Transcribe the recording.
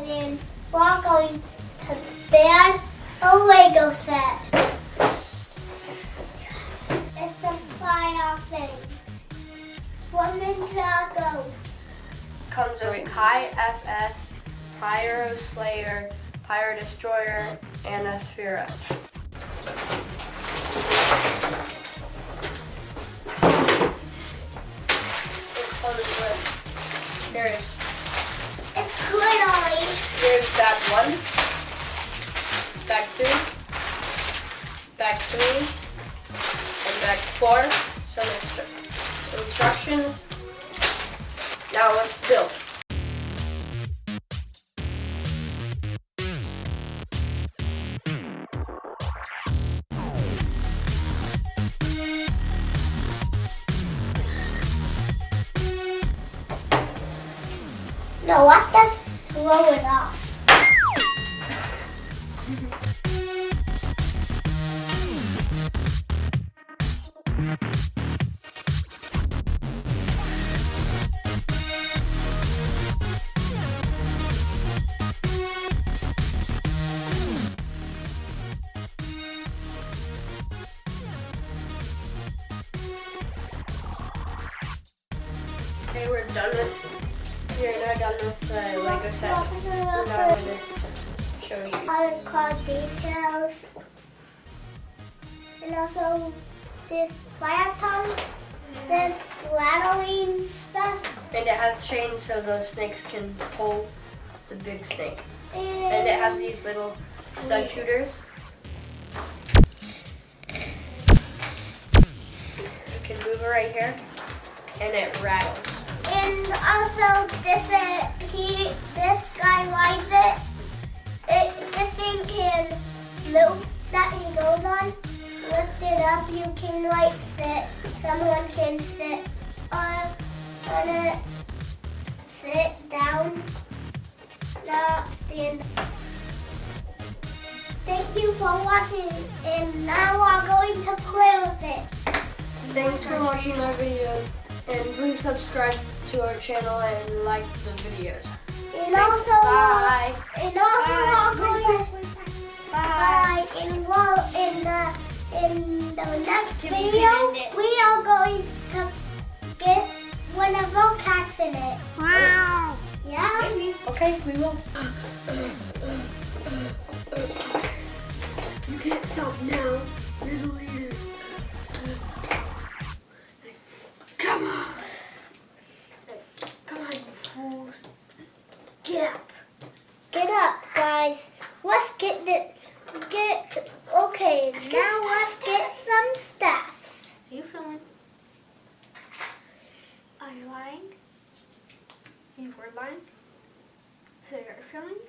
and then we're going to build a Lego set. It's a Firefang. One Ninjago. Comes with High FS, Pyro Slayer, Pyro Destroyer, and Aspheera. Here it is. It's literally. Here's bag 1, bag 2, bag 3, and bag 4. Some instructions. Now let's build. No, let's just throw it off. Okay, we're done with. You're now done with the Lego set. Now I'm going to show you. Other card details. And also this fire tongue, this rattling stuff. And it has chains so those snakes can pull the big snake. And it has these little stun shooters. You can move it right here, and it rattles. And also this guy rides it. This thing can move that he goes on. Lift it up, you can like sit. Someone can sit on it. Sit down. Not stand. Thank you for watching, and now we're going to play with it. Thanks for watching our videos, and please subscribe to our channel and like the videos. And Thanks. also, Bye. And also, Bye. we're going to Bye. in the next video, we are going to get one of our cats in it. Wow. Yeah? Okay, we will. You can't stop now. You're the leader. Come on. Come on, you fools. Get up. Get up, guys. Let's get this. Okay, now let's get some stuff. Are you filming? Are you lying? You were lying? So you're filming?